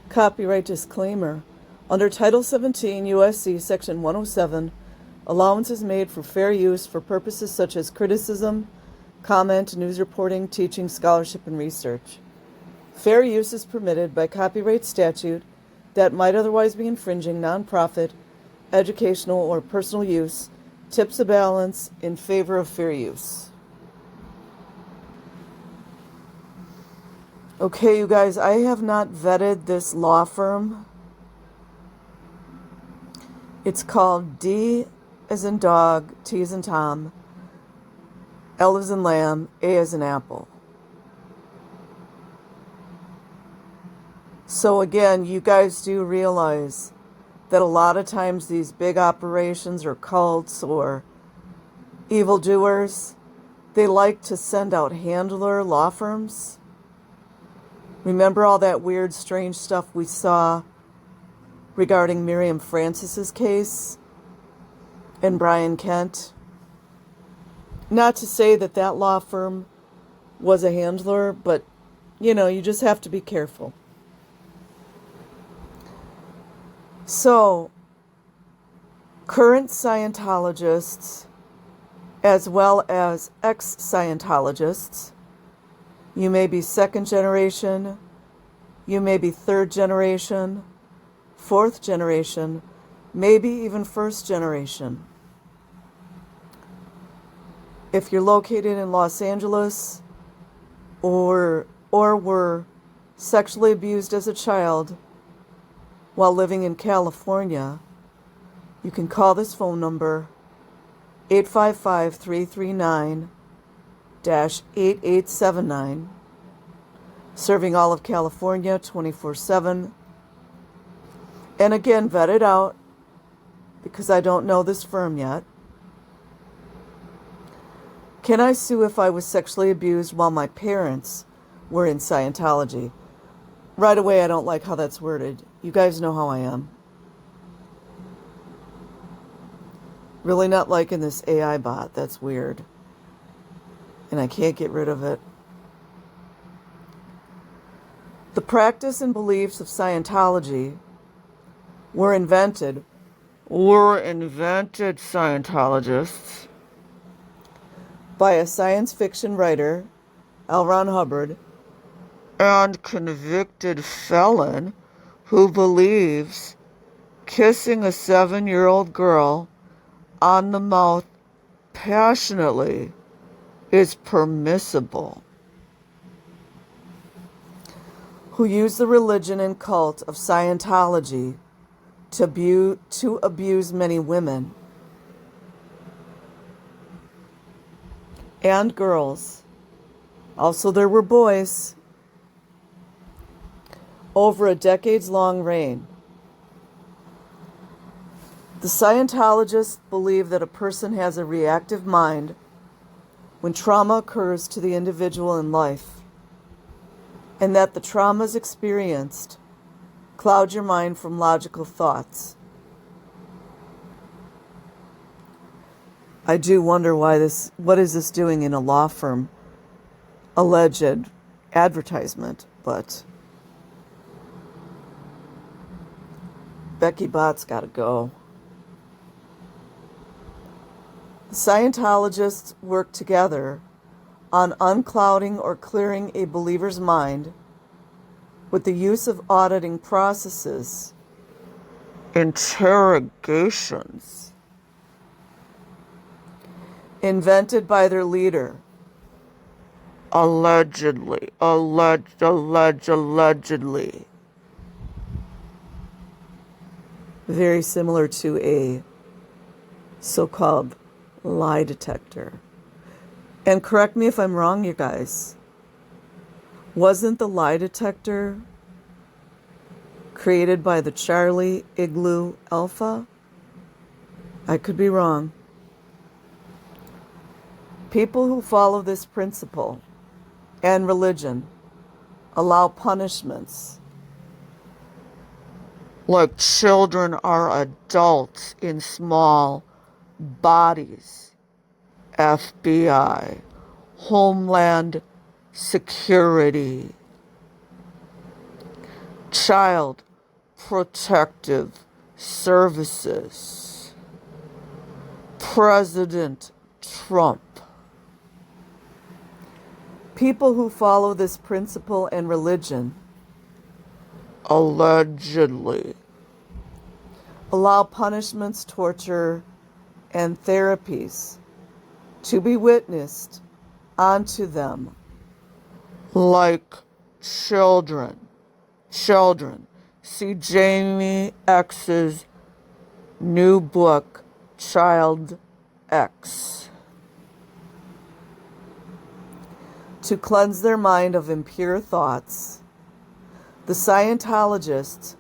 Copyright disclaimer. Under Title 17 U.S.C. Section 107, allowance is made for fair use for purposes such as criticism, comment, news reporting, teaching, scholarship, and research. Fair use is permitted by copyright statute that might otherwise be infringing nonprofit, educational, or personal use, tips a balance in favor of fair use. Okay, you guys, I have not vetted this law firm. It's called D as in dog, T as in Tom, L as in lamb, A as in apple. So again, you guys do realize that a lot of times these big operations or cults or evildoers, they like to send out handler law firms. Remember all that weird, strange stuff we saw regarding Miriam Francis's case and Brian Kent? Not to say that that law firm was a handler, but, you just have to be careful. So, current Scientologists, as well as ex-Scientologists, you may be second generation, you may be third generation, fourth generation, maybe even first generation. If you're located in Los Angeles or were sexually abused as a child while living in California, you can call this phone number 855-339-8879, serving all of California 24/7. And again, vet it out, because I don't know this firm yet. Can I sue if I was sexually abused while my parents were in Scientology? Right away, I don't like how that's worded. You guys know how I am. Really not liking this AI bot. That's weird. And I can't get rid of it. The practice and beliefs of Scientology were invented Scientologists by a science fiction writer, L. Ron Hubbard, and convicted felon who believes kissing a 7-year-old girl on the mouth passionately is permissible, who used the religion and cult of Scientology to abuse many women and girls. Also, there were boys. Over a decades-long reign. The Scientologists believe that a person has a reactive mind when trauma occurs to the individual in life, and that the traumas experienced cloud your mind from logical thoughts. I do wonder what is this doing in a law firm? Alleged advertisement, but Becky Bott's got to go. The Scientologists work together on unclouding or clearing a believer's mind with the use of auditing processes, interrogations, invented by their leader, allegedly. Very similar to a so-called lie detector. And correct me if I'm wrong, you guys. Wasn't the lie detector created by the Charlie Igloo Alpha? I could be wrong. People who follow this principle and religion allow punishments like children are adults in small bodies. FBI, Homeland Security, Child Protective Services, President Trump. People who follow this principle and religion allegedly allow punishments, torture, and therapies to be witnessed onto them like children. See Jamie X's new book, Child X. To cleanse their mind of impure thoughts, the Scientologists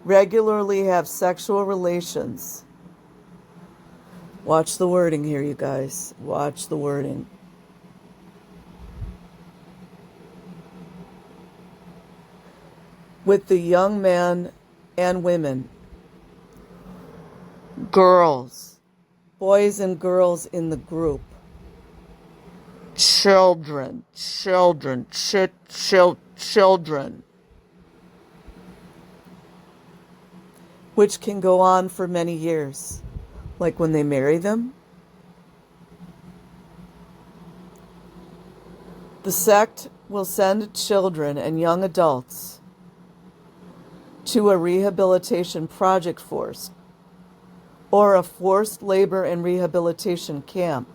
regularly have sexual relations. Watch the wording here, you guys. Watch the wording. With the young men and women, girls, boys and girls in the group, children, which can go on for many years, like when they marry them. The sect will send children and young adults to a rehabilitation project force or a forced labor and rehabilitation camp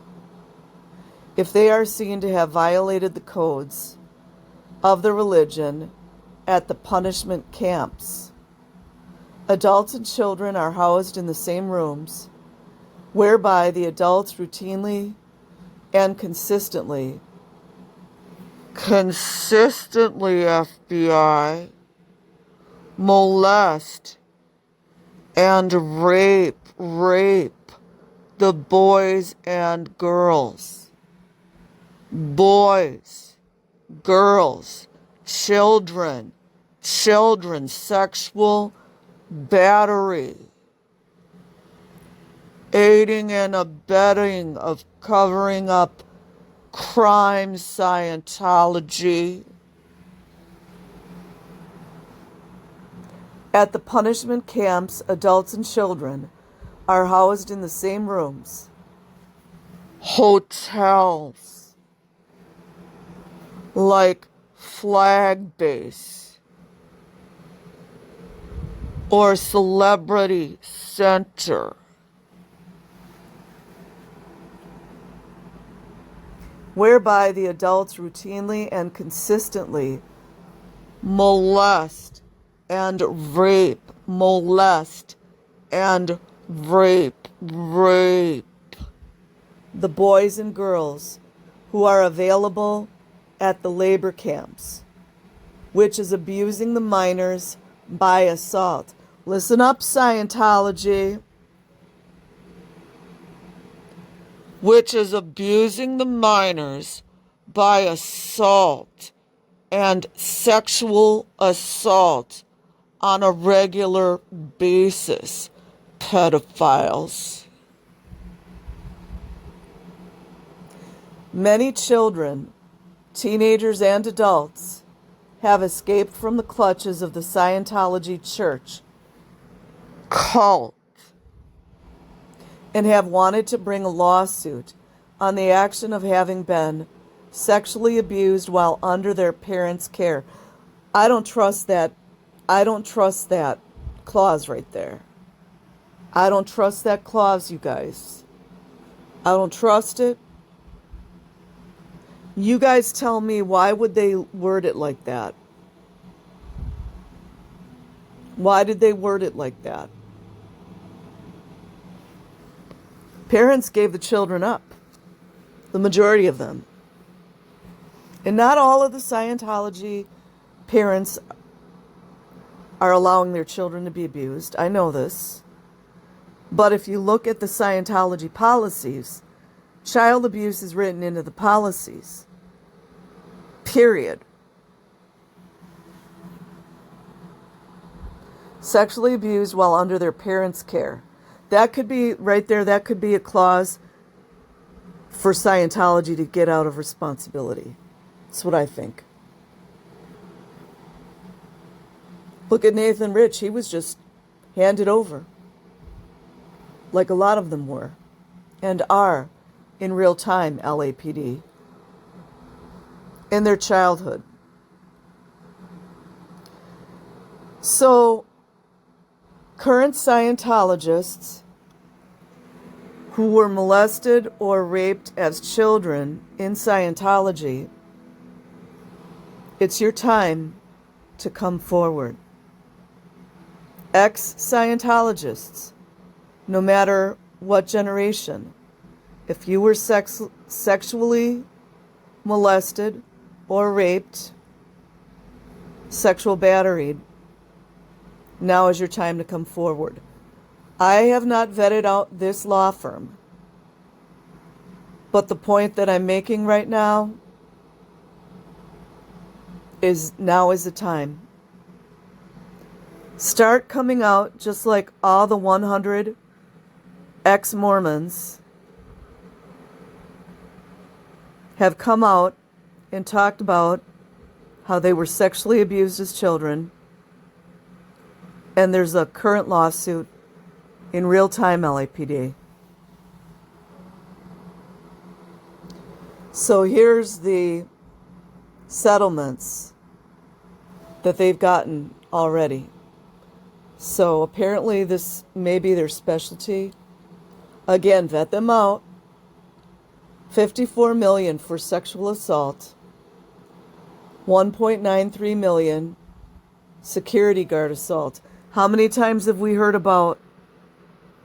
if they are seen to have violated the codes of the religion at the punishment camps. Adults and children are housed in the same rooms, whereby the adults routinely and consistently FBI, molest and rape the boys and girls. Boys, girls, children, sexual battery, aiding and abetting of covering up crimes, Scientology. At the punishment camps, adults and children are housed in the same rooms. Hotels, like Flag Base or Celebrity Center, whereby the adults routinely and consistently molest and rape the boys and girls who are available at the labor camps, which is abusing the minors by assault. Listen up, Scientology. Which is abusing the minors by assault and sexual assault on a regular basis. Pedophiles. Many children, teenagers, and adults have escaped from the clutches of the Scientology Church cult and have wanted to bring a lawsuit on the action of having been sexually abused while under their parents' care. I don't trust that clause right there. I don't trust that clause, you guys. I don't trust it. You guys tell me, why would they word it like that? Why did they word it like that? Parents gave the children up, the majority of them. And not all of the Scientology parents are allowing their children to be abused. I know this. But if you look at the Scientology policies, child abuse is written into the policies. Period. Sexually abused while under their parents' care. That could be, right there, that could be a clause for Scientology to get out of responsibility. That's what I think. Look at Nathan Rich. He was just handed over, like a lot of them were and are in real time, LAPD, in their childhood. So, current Scientologists who were molested or raped as children in Scientology, it's your time to come forward. Ex-Scientologists, no matter what generation, if you were sexually molested or raped, sexual battery, now is your time to come forward. I have not vetted out this law firm, but the point that I'm making right now is now is the time. Start coming out just like all the 100 ex-Mormons have come out and talked about how they were sexually abused as children. And there's a current lawsuit in real time, LAPD. So here's the settlements that they've gotten already. So apparently this may be their specialty. Again, vet them out. $54 million for sexual assault. $1.93 million security guard assault. How many times have we heard about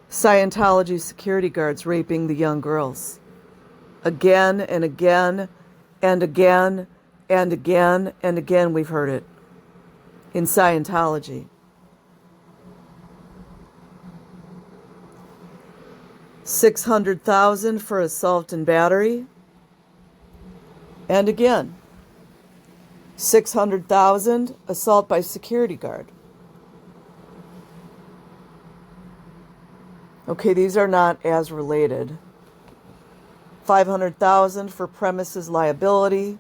Scientology security guards raping the young girls? Again and again and again and again and again we've heard it in Scientology. $600,000 for assault and battery. And again, $600,000 assault by security guard. Okay, these are not as related. $500,000 for premises liability,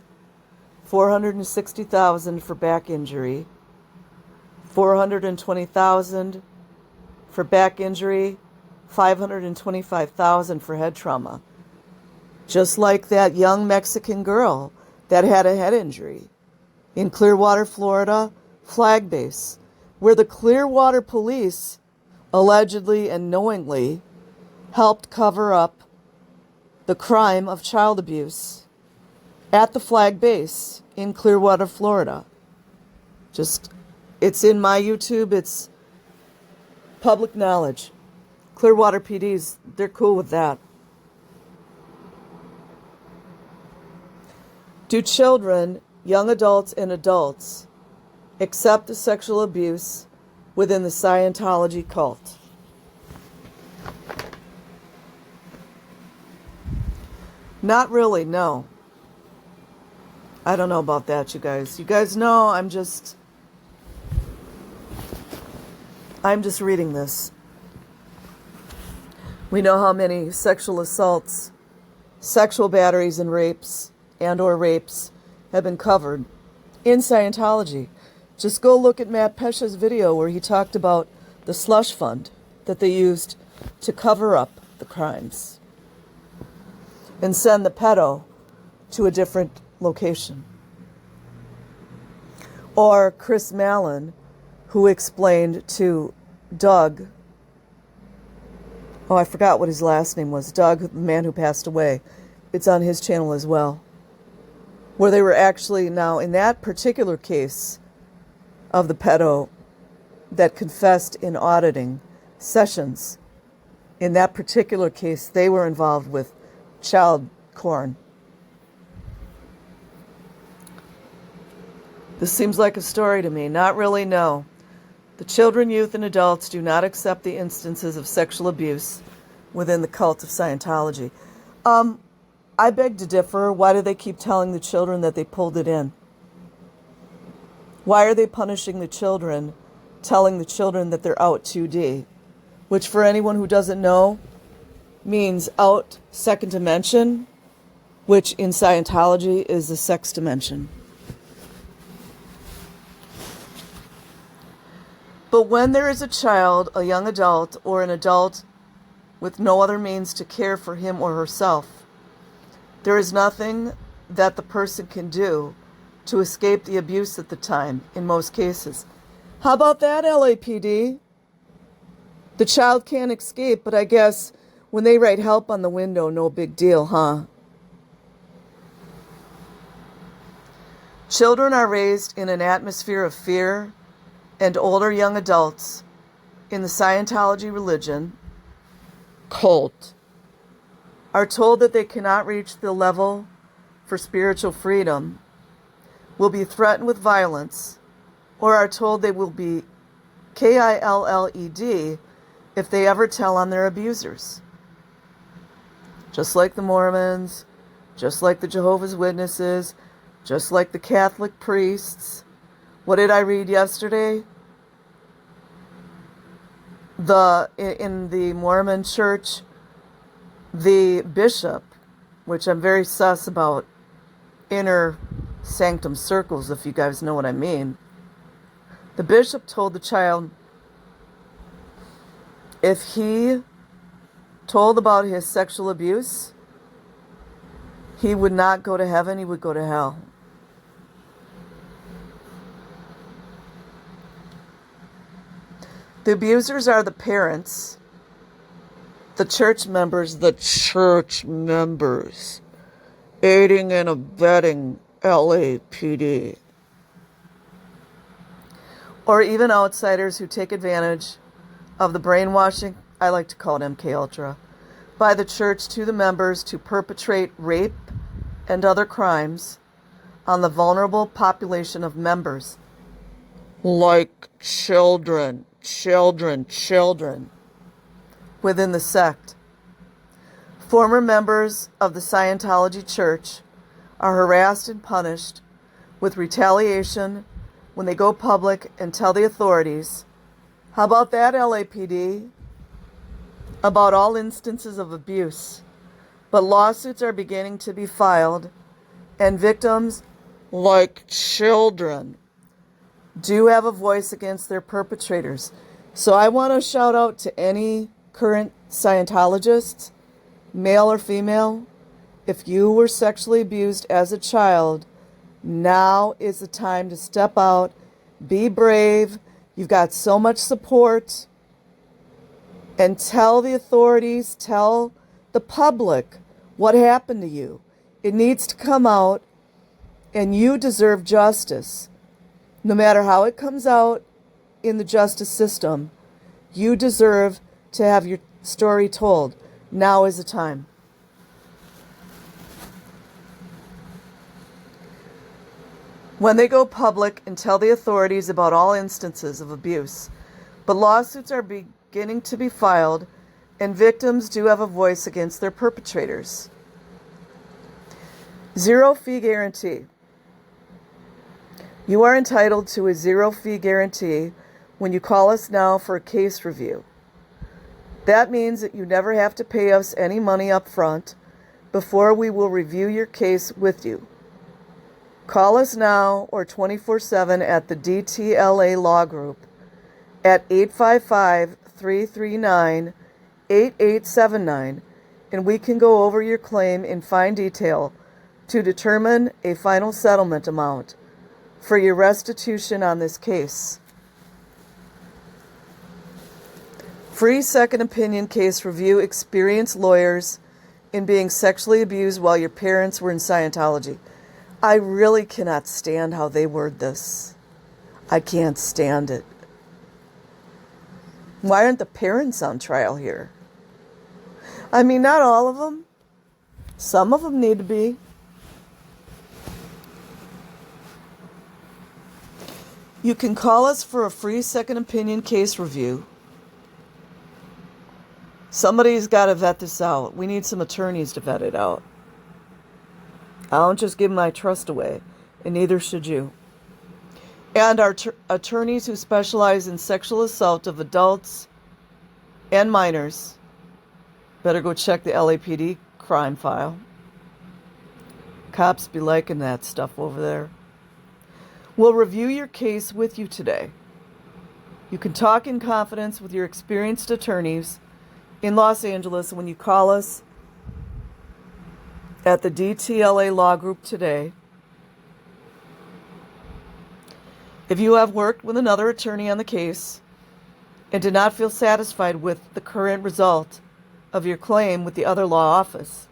$460,000 for back injury, $420,000 for back injury, $525,000 for head trauma. Just like that young Mexican girl that had a head injury in Clearwater, Florida, flag base, where the Clearwater police allegedly and knowingly helped cover up the crime of child abuse at the flag base in Clearwater, Florida. It's in my YouTube, it's public knowledge. Clearwater PDs, they're cool with that. Do children, young adults, and adults accept the sexual abuse within the Scientology cult? Not really, no. I don't know about that, you guys. You guys know I'm just reading this. We know how many sexual assaults, sexual batteries and rapes or rapes have been covered in Scientology. Just go look at Matt Pesha's video where he talked about the slush fund that they used to cover up the crimes and send the pedo to a different location. Or Chris Mallon, who explained to Doug, I forgot what his last name was, Doug, the man who passed away. It's on his channel as well. Where they were actually now, in that particular case of the pedo that confessed in auditing sessions, in that particular case, they were involved with child porn. This seems like a story to me. Not really, no. The children, youth, and adults do not accept the instances of sexual abuse within the cult of Scientology. I beg to differ. Why do they keep telling the children that they pulled it in? Why are they punishing the children, telling the children that they're out 2D? Which, for anyone who doesn't know, means out second dimension, which in Scientology is the sex dimension. But when there is a child, a young adult, or an adult with no other means to care for him or herself, there is nothing that the person can do to escape the abuse at the time, in most cases. How about that, LAPD? The child can't escape, but I guess when they write help on the window, no big deal, huh? Children are raised in an atmosphere of fear, and older young adults in the Scientology religion cult are told that they cannot reach the level for spiritual freedom, will be threatened with violence, or are told they will be killed if they ever tell on their abusers. Just like the Mormons, just like the Jehovah's Witnesses, just like the Catholic priests. What did I read yesterday? In the Mormon church, the bishop, which I'm very sus about inner sanctum circles, if you guys know what I mean. The bishop told the child if he told about his sexual abuse, he would not go to heaven, he would go to hell. The abusers are the parents, the church members, aiding and abetting LAPD, or even outsiders who take advantage of the brainwashing, I like to call it MK Ultra, by the church to the members to perpetrate rape and other crimes on the vulnerable population of members, like children within the sect. Former members of the Scientology Church are harassed and punished with retaliation when they go public and tell the authorities. How about that, LAPD? About all instances of abuse. But lawsuits are beginning to be filed, and victims, like children, do have a voice against their perpetrators. So I want to shout out to any current Scientologists, male or female. If you were sexually abused as a child, now is the time to step out, be brave. You've got so much support. And tell the authorities, tell the public what happened to you. It needs to come out, and you deserve justice. No matter how it comes out in the justice system, you deserve to have your story told. Now is the time. When they go public and tell the authorities about all instances of abuse, but lawsuits are beginning to be filed, and victims do have a voice against their perpetrators. 0 fee guarantee. You are entitled to a 0 fee guarantee when you call us now for a case review. That means that you never have to pay us any money up front before we will review your case with you. Call us now or 24/7 at the DTLA Law Group at 855-339-8879, and we can go over your claim in fine detail to determine a final settlement amount for your restitution on this case. Free second opinion case review. Experienced lawyers in being sexually abused while your parents were in Scientology. I really cannot stand how they word this. I can't stand it. Why aren't the parents on trial here? I mean, not all of them. Some of them need to be. You can call us for a free second opinion case review. Somebody's got to vet this out. We need some attorneys to vet it out. I don't just give my trust away, and neither should you. And our attorneys who specialize in sexual assault of adults and minors better go check the LAPD crime file. Cops be liking that stuff over there. We'll review your case with you today. You can talk in confidence with your experienced attorneys in Los Angeles when you call us at the DTLA Law Group today. If you have worked with another attorney on the case and did not feel satisfied with the current result of your claim with the other law office,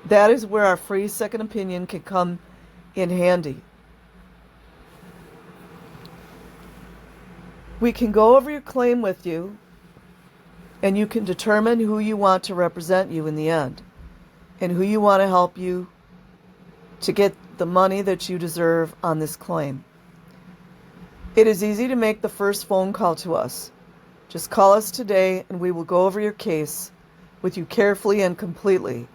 that is where our free second opinion can come in handy. We can go over your claim with you, and you can determine who you want to represent you in the end, and who you want to help you to get the money that you deserve on this claim. It is easy to make the first phone call to us. Just call us today and we will go over your case with you carefully and completely.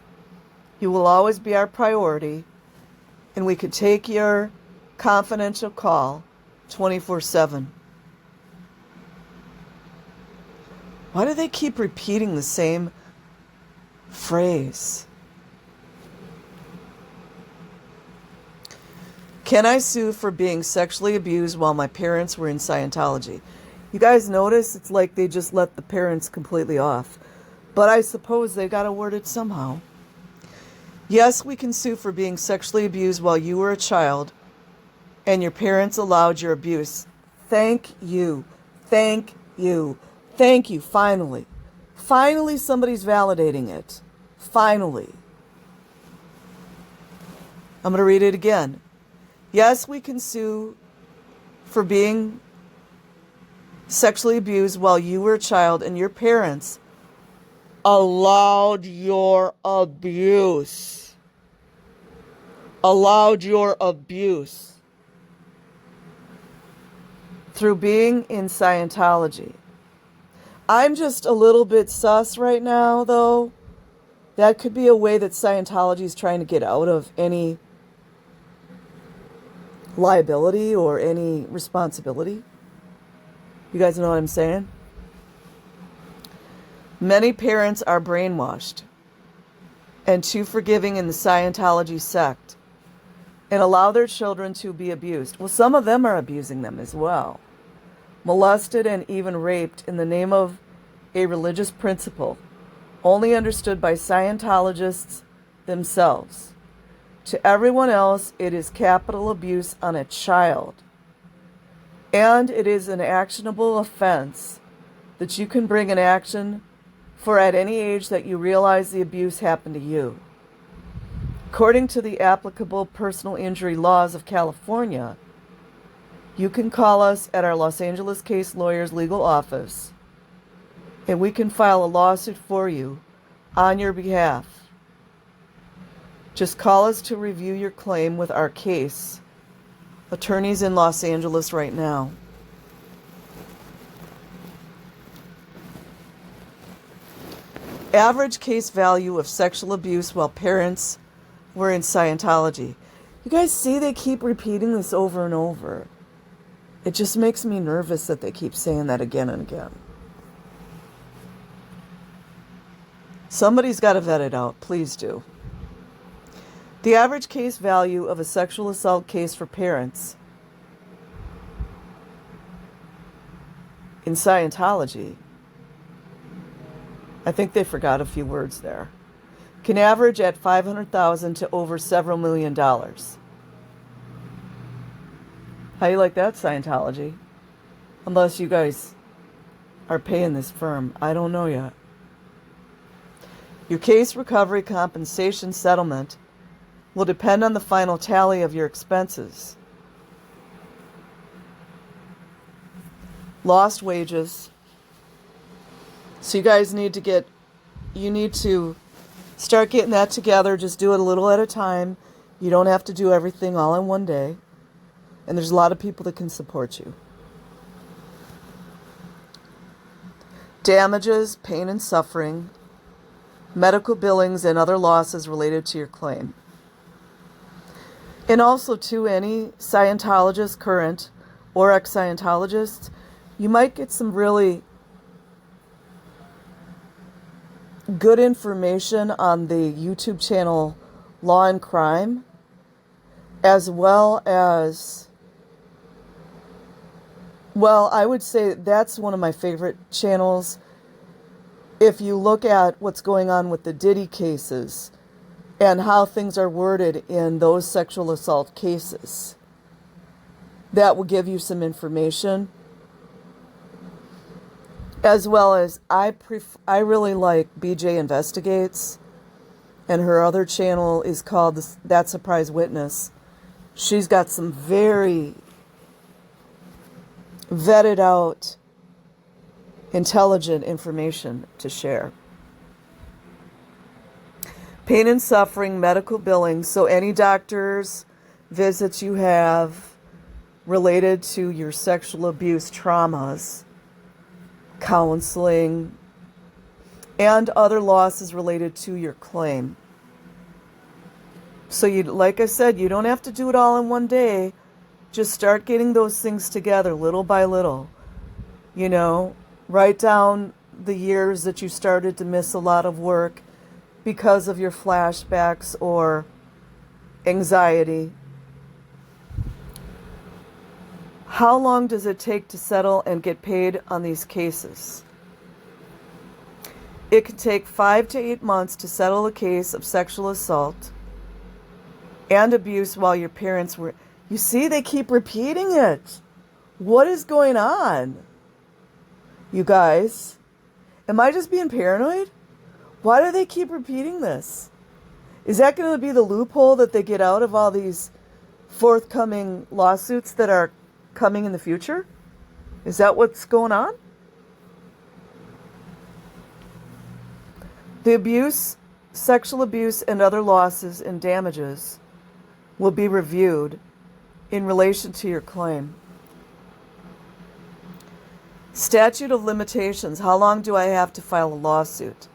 You will always be our priority, and we can take your confidential call 24/7. Why do they keep repeating the same phrase? Can I sue for being sexually abused while my parents were in Scientology? You guys notice it's like they just let the parents completely off. But I suppose they got to word it somehow. Yes, we can sue for being sexually abused while you were a child and your parents allowed your abuse. Thank you. Thank you. Thank you. Finally. Finally, somebody's validating it. Finally. I'm going to read it again. Yes, we can sue for being sexually abused while you were a child and your parents allowed your abuse. Allowed your abuse through being in Scientology. I'm just a little bit sus right now, though. That could be a way that Scientology is trying to get out of any liability or any responsibility. You guys know what I'm saying? Many parents are brainwashed and too forgiving in the Scientology sect and allow their children to be abused. Well, some of them are abusing them as well. Molested and even raped in the name of a religious principle only understood by Scientologists themselves. To everyone else, it is capital abuse on a child. And it is an actionable offense that you can bring an action for at any age that you realize the abuse happened to you. According to the applicable personal injury laws of California, you can call us at our Los Angeles case lawyer's legal office, and we can file a lawsuit for you on your behalf. Just call us to review your claim with our case attorneys in Los Angeles right now. Average case value of sexual abuse while parents were in Scientology. You guys see they keep repeating this over and over. It just makes me nervous that they keep saying that again and again. Somebody's got to vet it out. Please do. The average case value of a sexual assault case for parents in Scientology, I think they forgot a few words there, can average at $500,000 to over several $1 million. How you like that, Scientology? Unless you guys are paying this firm. I don't know yet. Your case recovery compensation settlement will depend on the final tally of your expenses, lost wages. So you guys need to start getting that together. Just do it a little at a time. You don't have to do everything all in one day. And there's a lot of people that can support you. Damages, pain and suffering, medical billings, and other losses related to your claim. And also to any Scientologist, current or ex-Scientologists, you might get some really good information on the YouTube channel Law and Crime, as well as Well, I would say that's one of my favorite channels. If you look at what's going on with the Diddy cases and how things are worded in those sexual assault cases, that will give you some information. As well as I really like BJ Investigates, and her other channel is called That Surprise Witness. She's got some very vetted out, intelligent information to share. Pain and suffering, medical billing. So any doctor's visits you have related to your sexual abuse traumas, counseling, and other losses related to your claim. So like I said, you don't have to do it all in one day. Just start getting those things together little by little. Write down the years that you started to miss a lot of work because of your flashbacks or anxiety. How long does it take to settle and get paid on these cases? It can take 5 to 8 months to settle a case of sexual assault and abuse while your parents were... You see, they keep repeating it. What is going on? You guys, am I just being paranoid? Why do they keep repeating this? Is that going to be the loophole that they get out of all these forthcoming lawsuits that are coming in the future? Is that what's going on? The abuse, sexual abuse, and other losses and damages will be reviewed in relation to your claim. Statute of limitations. How long do I have to file a lawsuit?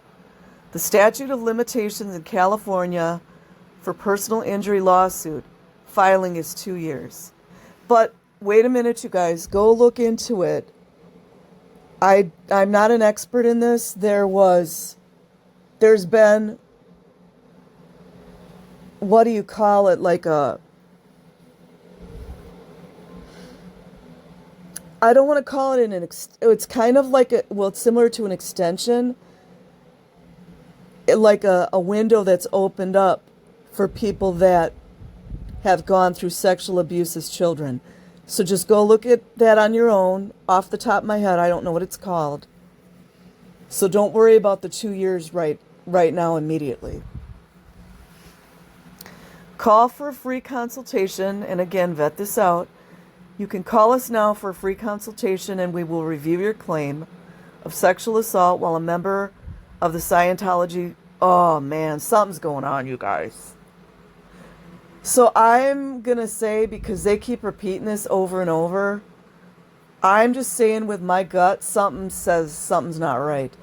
The statute of limitations in California for personal injury lawsuit filing is 2 years. But wait a minute, you guys. Go look into it. I'm not an expert in this. There's been, what do you call it, I don't want to call it it's kind of like it's similar to an extension, like a window that's opened up for people that have gone through sexual abuse as children. So just go look at that on your own. Off the top of my head, I don't know what it's called. So don't worry about the 2 years right now immediately. Call for a free consultation, and again, vet this out. You can call us now for a free consultation, and we will review your claim of sexual assault while a member of the Scientology. Oh man, something's going on, you guys. So I'm going to say, because they keep repeating this over and over, I'm just saying with my gut, something says something's not right.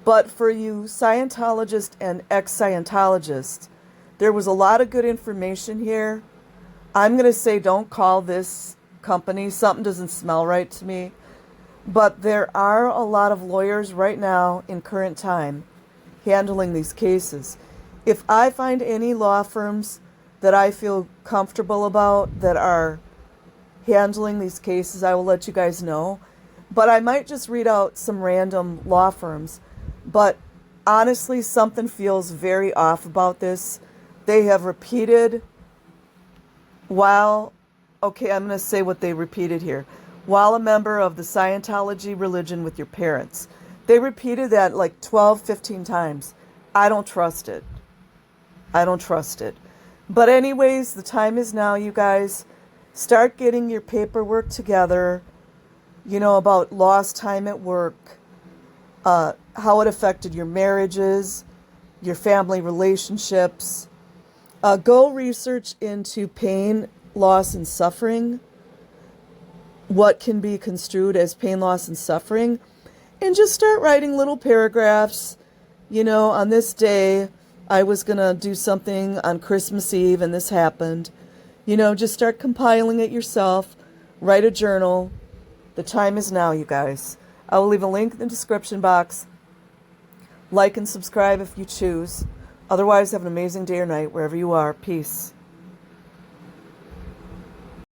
But for you Scientologists and ex-Scientologists, there was a lot of good information here. I'm going to say don't call this company. Something doesn't smell right to me. But there are a lot of lawyers right now in current time handling these cases. If I find any law firms that I feel comfortable about that are handling these cases, I will let you guys know. But I might just read out some random law firms. But honestly, something feels very off about this. They have repeated I'm going to say what they repeated here. While a member of the Scientology religion with your parents. They repeated that like 12, 15 times. I don't trust it. But anyways, the time is now, you guys. Start getting your paperwork together, about lost time at work, how it affected your marriages, your family relationships. Go research into pain, loss, and suffering. What can be construed as pain, loss, and suffering. And just start writing little paragraphs. On this day, I was going to do something on Christmas Eve and this happened. Just start compiling it yourself. Write a journal. The time is now, you guys. I will leave a link in the description box. Like and subscribe if you choose. Otherwise, have an amazing day or night wherever you are. Peace.